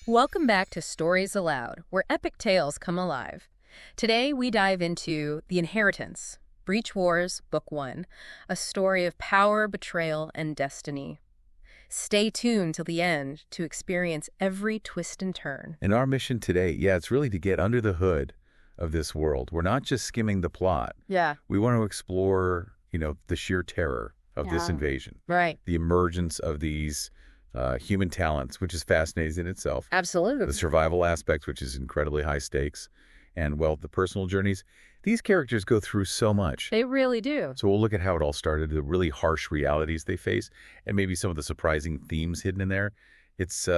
Welcome back to Stories Aloud, where epic tales come alive. Today we dive into The Inheritance, Breach Wars, Book 1, a story of power, betrayal, and destiny. Stay tuned till the end to experience every twist and turn. And our mission today, it's really to get under the hood of this world. We're not just skimming the plot. Yeah. We want to explore, the sheer terror of this invasion. Right. The emergence of these human talents, which is fascinating in itself. Absolutely. The survival aspects, which is incredibly high stakes. And, the personal journeys. These characters go through so much. They really do. So we'll look at how it all started, the really harsh realities they face, and maybe some of the surprising themes hidden in there. It's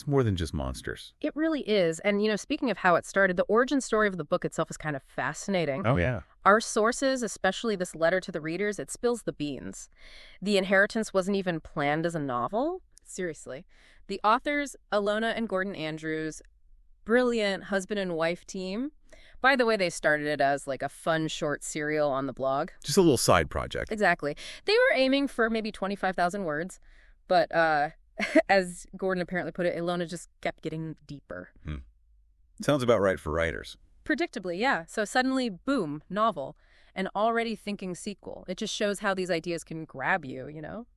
more than just monsters. It really is. And, speaking of how it started, the origin story of the book itself is kind of fascinating. Oh, yeah. Our sources, especially this letter to the readers, it spills the beans. The Inheritance wasn't even planned as a novel. Seriously. The authors, Ilona and Gordon Andrews, brilliant husband and wife team. By the way, they started it as like a fun short serial on the blog. Just a little side project. Exactly. They were aiming for maybe 25,000 words, but as Gordon apparently put it, Ilona just kept getting deeper. Sounds about right for writers. Predictably, yeah. So suddenly, boom, novel. An already thinking sequel. It just shows how these ideas can grab you,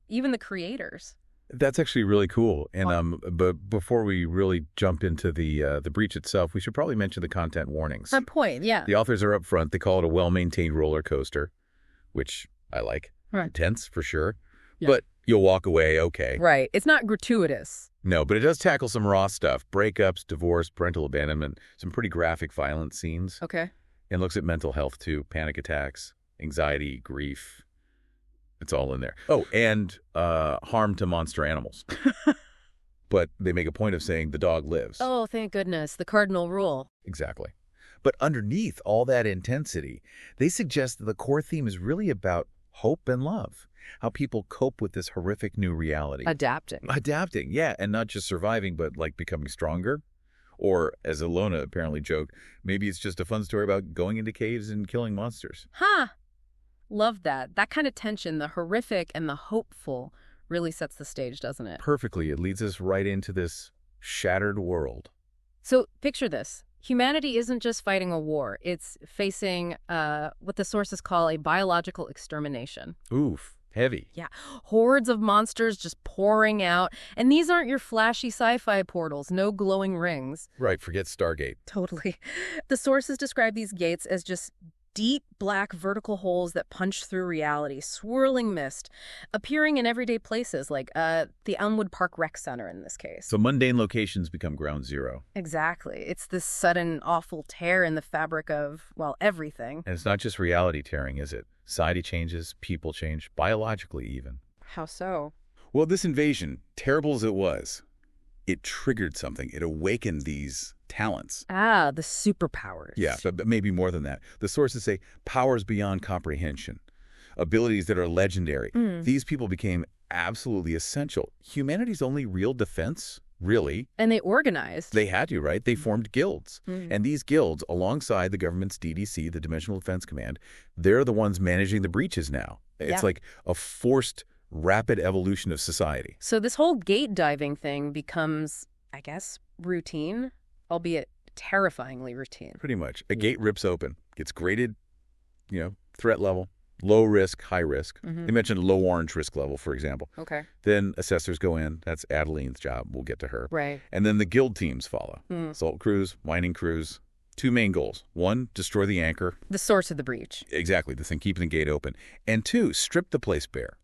Even the creators. That's actually really cool. And but before we really jump into the breach itself, we should probably mention the content warnings. Good point, yeah. The authors are up front. They call it a well-maintained roller coaster, which I like. Right. Intense, for sure. Yeah. But you'll walk away okay. Right. It's not gratuitous. No, but it does tackle some raw stuff. Breakups, divorce, parental abandonment, some pretty graphic violent scenes. Okay. And looks at mental health, too. Panic attacks, anxiety, grief. It's all in there. Oh, and harm to monster animals. But they make a point of saying the dog lives. Oh, thank goodness. The cardinal rule. Exactly. But underneath all that intensity, they suggest that the core theme is really about hope and love. How people cope with this horrific new reality. Adapting. Adapting, yeah. And not just surviving, but like becoming stronger. Or, as Ilona apparently joked, maybe it's just a fun story about going into caves and killing monsters. Huh. Love that. That kind of tension, the horrific and the hopeful, really sets the stage, doesn't it? Perfectly. It leads us right into this shattered world. So picture this. Humanity isn't just fighting a war. It's facing what the sources call a biological extermination. Oof. Heavy. Yeah. Hordes of monsters just pouring out. And these aren't your flashy sci-fi portals, no glowing rings. Right. Forget Stargate. Totally. The sources describe these gates as just deep black vertical holes that punch through reality, swirling mist, appearing in everyday places like the Elmwood Park Rec Center in this case. So mundane locations become ground zero. Exactly. It's this sudden, awful tear in the fabric of, everything. And it's not just reality tearing, is it? Society changes, people change, biologically even. How so? Well, this invasion, terrible as it was, it triggered something. It awakened these talents. Ah, the superpowers. Yeah, but maybe more than that. The sources say powers beyond comprehension, abilities that are legendary. These people became absolutely essential. Humanity's only real defense, really. And they organized. They had to, right? They formed guilds. And these guilds, alongside the government's DDC, the Dimensional Defense Command, they're the ones managing the breaches now. It's like a forced, rapid evolution of society. So this whole gate diving thing becomes, I guess, routine, albeit terrifyingly routine. Pretty much. A gate rips open, gets graded, threat level, low risk, high risk. They mentioned low orange risk level, for example. Okay. Then assessors go in. That's Adeline's job. We'll get to her. Right. And then the guild teams follow. Assault crews, mining crews. Two main goals. One, destroy the anchor. The source of the breach. Exactly, the thing keeping the gate open. And two, strip the place bare.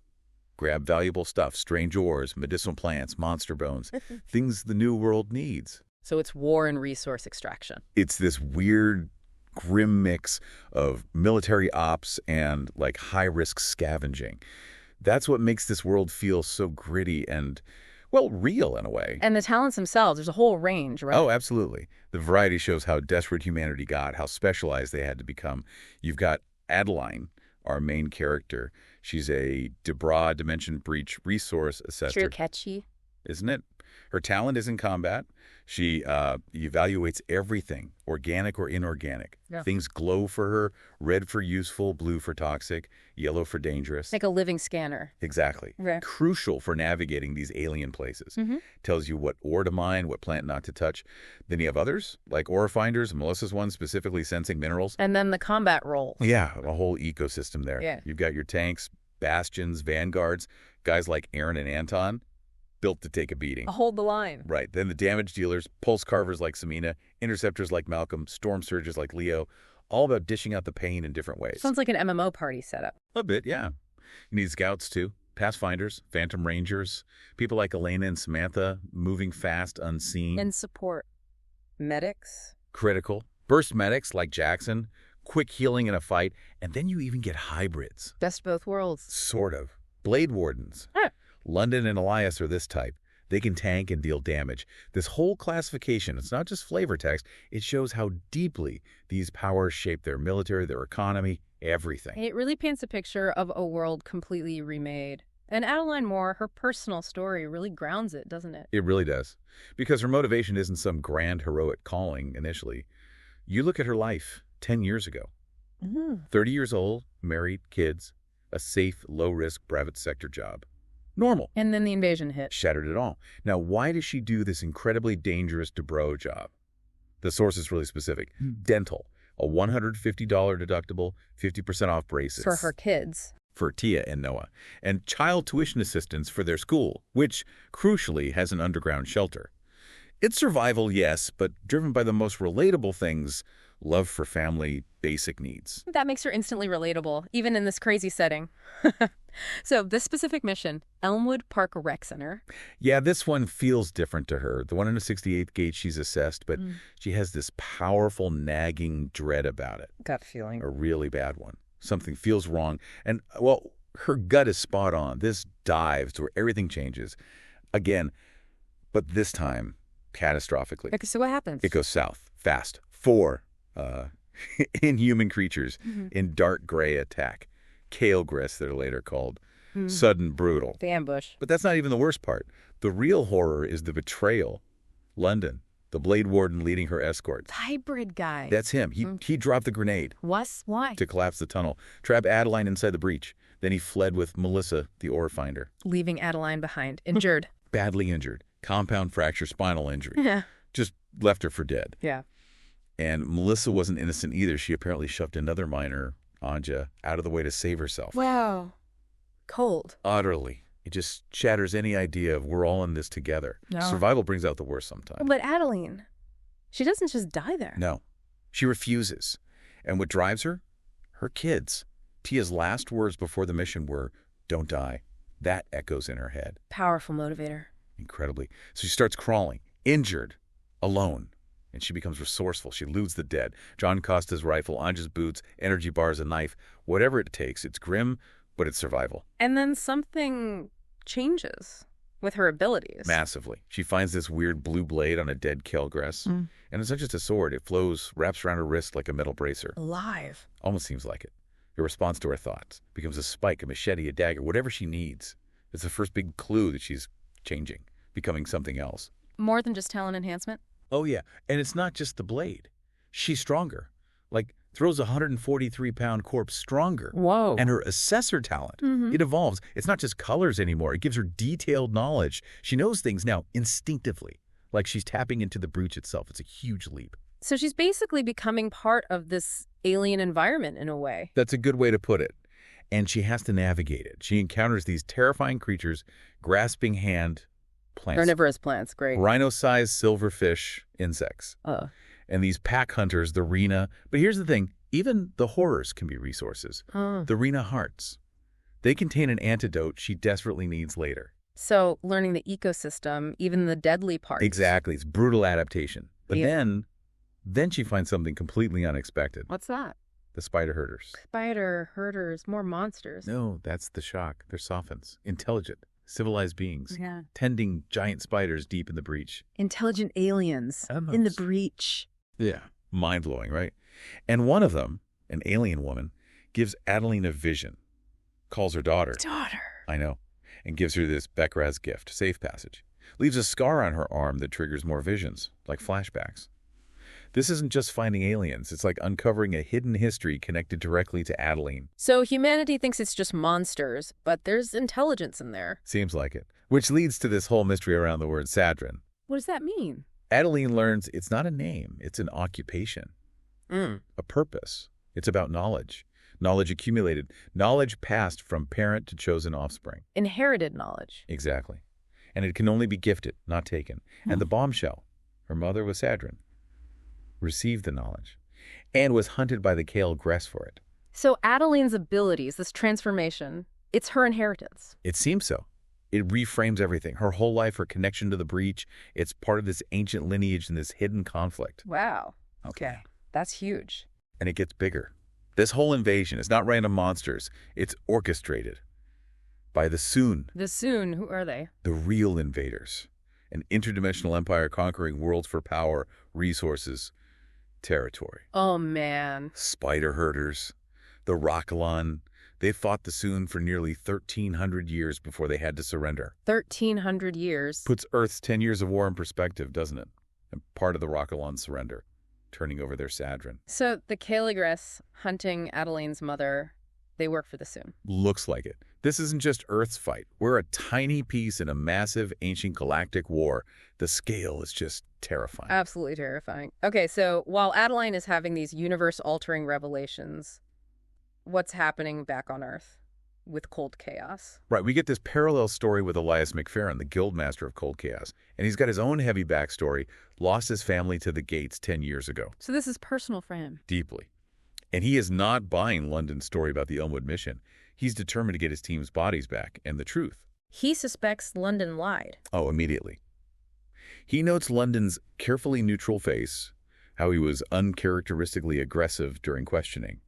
Grab valuable stuff, strange ores, medicinal plants, monster bones, things the new world needs. So it's war and resource extraction. It's this weird, grim mix of military ops and like high-risk scavenging. That's what makes this world feel so gritty and, real in a way. And the talents themselves, there's a whole range, right? Oh, absolutely. The variety shows how desperate humanity got, how specialized they had to become. You've got Adeline, our main character. She's a Debra Dimension Breach resource assessor. True catchy. Isn't it? Her talent is in combat. She evaluates everything, organic or inorganic. Yeah. Things glow for her, red for useful, blue for toxic, yellow for dangerous. Like a living scanner. Exactly. Right. Crucial for navigating these alien places. Tells you what ore to mine, what plant not to touch. Then you have others, like ore finders, Melissa's one specifically sensing minerals. And then the combat roles. Yeah, a whole ecosystem there. Yeah. You've got your tanks, bastions, vanguards, guys like Aaron and Anton, built to take a beating. Hold the line. Right. Then the damage dealers, pulse carvers like Samina, interceptors like Malcolm, storm surges like Leo, all about dishing out the pain in different ways. Sounds like an MMO party setup. A bit, yeah. You need scouts, too. Pathfinders, Phantom Rangers, people like Elena and Samantha, moving fast, unseen. And support. Medics. Critical. Burst medics like Jackson, quick healing in a fight, and then you even get hybrids. Best of both worlds. Sort of. Blade Wardens. London and Elias are this type. They can tank and deal damage. This whole classification, it's not just flavor text, it shows how deeply these powers shape their military, their economy, everything. It really paints a picture of a world completely remade. And Adeline Moore, her personal story really grounds it, doesn't it? It really does. Because her motivation isn't some grand heroic calling initially. You look at her life 10 years ago. 30 years old, married, kids, a safe, low-risk private sector job. Normal. And then the invasion hit. Shattered it all. Now, why does she do this incredibly dangerous Dubrow job? The source is really specific. Dental, a $150 deductible, 50% off braces. For her kids. For Tia and Noah. And child tuition assistance for their school, which, crucially, has an underground shelter. It's survival, yes, but driven by the most relatable things, love for family, basic needs. That makes her instantly relatable, even in this crazy setting. So, this specific mission, Elmwood Park Rec Center. Yeah, this one feels different to her. The one in the 68th gate she's assessed, but she has this powerful, nagging dread about it. Gut feeling. A really bad one. Something feels wrong. And, well, her gut is spot on. This dives to where everything changes. Again, but this time, catastrophically. Okay, so what happens? It goes south, fast. 4 inhuman creatures in dark gray attack. Kale grist, they're later called. Sudden, brutal. The ambush. But that's not even the worst part. The real horror is the betrayal. London, the Blade Warden leading her escort. The hybrid guy. That's him. He dropped the grenade. Why? To collapse the tunnel, trap Adeline inside the breach. Then he fled with Melissa, the ore finder. Leaving Adeline behind, injured. Badly injured. Compound fracture, spinal injury. Yeah. Just left her for dead. Yeah. And Melissa wasn't innocent either. She apparently shoved another miner, Anja, out of the way to save herself. Wow. Cold. Utterly. It just shatters any idea of we're all in this together. No. Survival brings out the worst sometimes. But Adeline, she doesn't just die there. No. She refuses. And what drives her? Her kids. Tia's last words before the mission were, "Don't die." That echoes in her head. Powerful motivator. Incredibly. So she starts crawling, injured, alone. And she becomes resourceful. She eludes the dead. John Costa's rifle, Anja's boots, energy bars, a knife. Whatever it takes. It's grim, but it's survival. And then something changes with her abilities. Massively. She finds this weird blue blade on a dead Kelgress. And it's not just a sword. It flows, wraps around her wrist like a metal bracer. Alive. Almost seems like it. Her response to her thoughts becomes a spike, a machete, a dagger, whatever she needs. It's the first big clue that she's changing, becoming something else. More than just talent enhancement? Oh, yeah. And it's not just the blade. She's stronger. Like, throws a 143-pound corpse stronger. Whoa. And her assessor talent, it evolves. It's not just colors anymore. It gives her detailed knowledge. She knows things now instinctively, like she's tapping into the breach itself. It's a huge leap. So she's basically becoming part of this alien environment in a way. That's a good way to put it. And she has to navigate it. She encounters these terrifying creatures, grasping hand plants. Carnivorous plants, great. Rhino-sized silverfish insects. And these pack hunters, the Rena. But here's the thing. Even the horrors can be resources. The Rena hearts. They contain an antidote she desperately needs later. So learning the ecosystem, even the deadly parts. Exactly. It's brutal adaptation. But then she finds something completely unexpected. What's that? The spider herders. Spider herders, more monsters. No, that's the shock. They're sophons. Intelligent. Civilized beings. Yeah. Tending giant spiders deep in the breach. Intelligent aliens in the breach. Yeah. Mind-blowing, right? And one of them, an alien woman, gives Adeline a vision. Calls her daughter. Daughter. I know. And gives her this Beckeraz gift, safe passage. Leaves a scar on her arm that triggers more visions, like flashbacks. This isn't just finding aliens, it's like uncovering a hidden history connected directly to Adeline. So humanity thinks it's just monsters, but there's intelligence in there. Seems like it. Which leads to this whole mystery around the word Sadrin. What does that mean? Adeline learns it's not a name, it's an occupation, a purpose. It's about knowledge. Knowledge accumulated, knowledge passed from parent to chosen offspring. Inherited knowledge. Exactly. And it can only be gifted, not taken. And the bombshell, her mother was Sadrin, received the knowledge and was hunted by the Kale Gress for it. So Adeline's abilities, this transformation, it's her inheritance. It seems so. It reframes everything. Her whole life, her connection to the breach, it's part of this ancient lineage and this hidden conflict. Wow. Okay. That's huge. And it gets bigger. This whole invasion is not random monsters. It's orchestrated by the Soon. The Soon, who are they? The real invaders. An interdimensional empire conquering worlds for power, resources, territory. Oh, man. Spider herders. The Rockallon. They fought the Soon for nearly 1,300 years before they had to surrender. 1,300 years. Puts Earth's 10 years of war in perspective, doesn't it? And part of the Rockallon's surrender, turning over their Sadrin. So the Kale Gress hunting Adeline's mother, they work for the Soon. Looks like it. This isn't just Earth's fight. We're a tiny piece in a massive ancient galactic war. The scale is just terrifying. Absolutely terrifying. Okay, so while Adeline is having these universe-altering revelations, what's happening back on Earth with Cold Chaos? Right, we get this parallel story with Elias McFerrin, the Guildmaster of Cold Chaos. And he's got his own heavy backstory, lost his family to the Gates 10 years ago. So this is personal for him. Deeply. And he is not buying London's story about the Elmwood mission. He's determined to get his team's bodies back and the truth. He suspects London lied. Oh, immediately. He notes London's carefully neutral face, how he was uncharacteristically aggressive during questioning.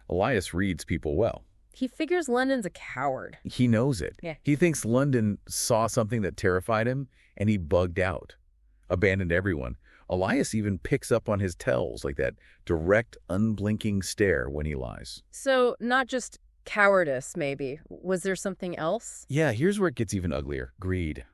Elias reads people well. He figures London's a coward. He knows it. Yeah. He thinks London saw something that terrified him, and he bugged out, abandoned everyone. Elias even picks up on his tells, like that direct, unblinking stare when he lies. So not just cowardice, maybe. Was there something else? Yeah, here's where it gets even uglier. Greed.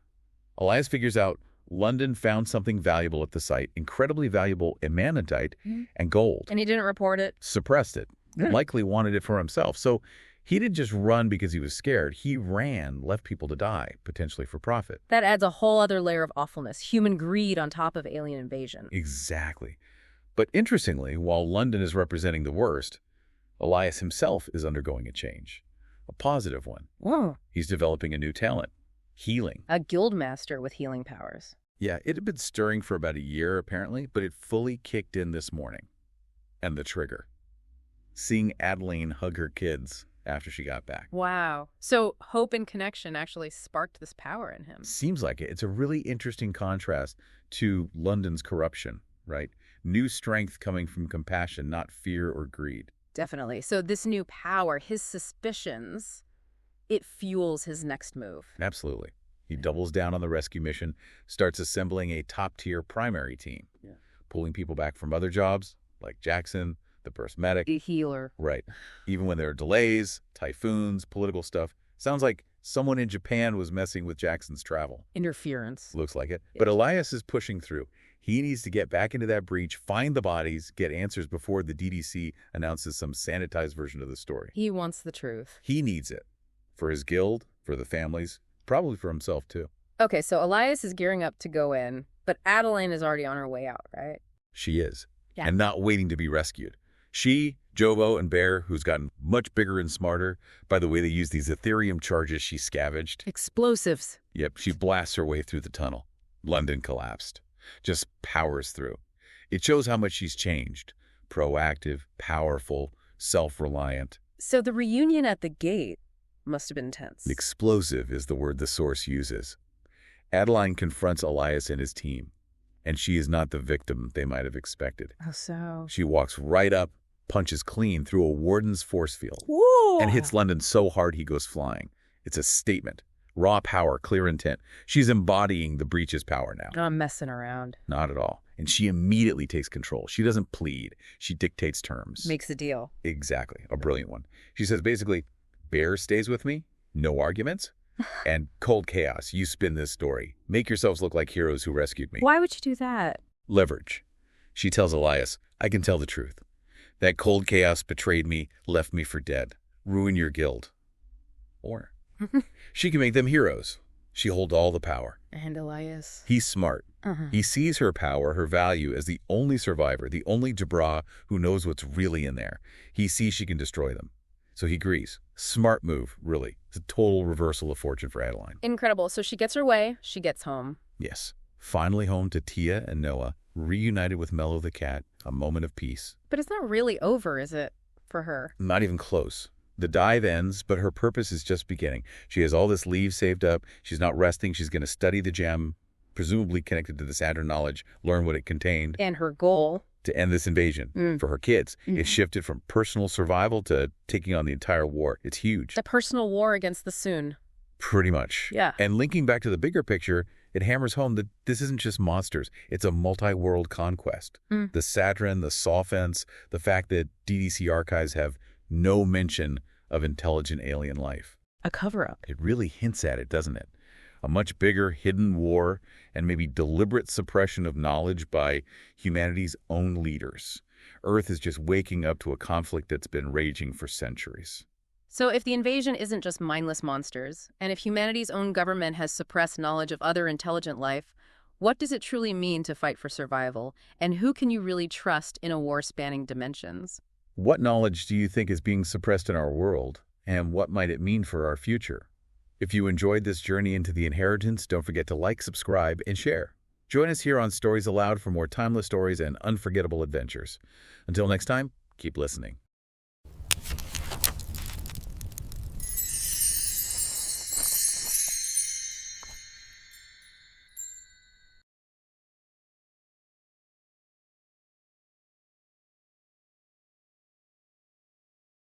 Elias figures out London found something valuable at the site, incredibly valuable emanatite and gold. And he didn't report it? Suppressed it. Likely wanted it for himself. So he didn't just run because he was scared. He ran, left people to die, potentially for profit. That adds a whole other layer of awfulness, human greed on top of alien invasion. Exactly. But interestingly, while London is representing the worst, Elias himself is undergoing a change, a positive one. Whoa. He's developing a new talent, healing. A guildmaster with healing powers. Yeah, it had been stirring for about a year, apparently, but it fully kicked in this morning. And the trigger. Seeing Adeline hug her kids after she got back. Wow. So hope and connection actually sparked this power in him. Seems like it. It's a really interesting contrast to London's corruption, right? New strength coming from compassion, not fear or greed. Definitely. So this new power, his suspicions, it fuels his next move. Absolutely. He doubles down on the rescue mission, starts assembling a top-tier primary team, pulling people back from other jobs, like Jackson, the burst medic. A healer. Right. Even when there are delays, typhoons, political stuff. Sounds like someone in Japan was messing with Jackson's travel. Interference. Looks like it. But Elias is pushing through. He needs to get back into that breach, find the bodies, get answers before the DDC announces some sanitized version of the story. He wants the truth. He needs it. For his guild, for the families, probably for himself too. Okay, so Elias is gearing up to go in, but Adeline is already on her way out, right? She is. Yeah. And not waiting to be rescued. She, Jobo, and Bear, who's gotten much bigger and smarter. By the way, they use these Ethereum charges she scavenged. Explosives. Yep, she blasts her way through the tunnel. London collapsed. Just powers through. It shows how much she's changed. Proactive, powerful, self-reliant. So the reunion at the gate must have been tense. Explosive is the word the source uses. Adeline confronts Elias and his team, and she is not the victim they might have expected. Oh, so? She walks right up, punches clean through a warden's force field, Whoa. and hits London so hard he goes flying. It's a statement. Raw power, clear intent. She's embodying the breach's power now. Not messing around. Not at all. And she immediately takes control. She doesn't plead. She dictates terms. Makes a deal. Exactly. A brilliant one. She says basically, Bear stays with me, no arguments. And cold chaos, you spin this story. Make yourselves look like heroes who rescued me. Why would you do that? Leverage. She tells Elias, I can tell the truth. That cold chaos betrayed me, left me for dead. Ruin your guild. Or she can make them heroes. She holds all the power. And Elias. He's smart. He sees her power, her value, as the only survivor, the only Jabra who knows what's really in there. He sees she can destroy them. So he agrees. Smart move, really. It's a total reversal of fortune for Adeline. Incredible. So she gets her way, she gets home. Yes. Finally home to Tia and Noah, reunited with Mello the cat, a moment of peace. But it's not really over, is it, for her? Not even close. The dive ends, but her purpose is just beginning. She has all this leave saved up. She's not resting. She's going to study the gem, presumably connected to the Saturn knowledge, learn what it contained. And her goal? To end this invasion. For her kids, it's shifted from personal survival to taking on the entire war. It's huge. A personal war against the Soon. Pretty much. Yeah. And linking back to the bigger picture, it hammers home that this isn't just monsters. It's a multi-world conquest. The Saturn, the Solfence, the fact that DDC archives have no mention of intelligent alien life. A cover-up. It really hints at it, doesn't it? A much bigger hidden war and maybe deliberate suppression of knowledge by humanity's own leaders. Earth is just waking up to a conflict that's been raging for centuries. So if the invasion isn't just mindless monsters, and if humanity's own government has suppressed knowledge of other intelligent life, what does it truly mean to fight for survival? And who can you really trust in a war spanning dimensions? What knowledge do you think is being suppressed in our world? And what might it mean for our future? If you enjoyed this journey into the inheritance, don't forget to like, subscribe, and share. Join us here on Stories Aloud for more timeless stories and unforgettable adventures. Until next time, keep listening.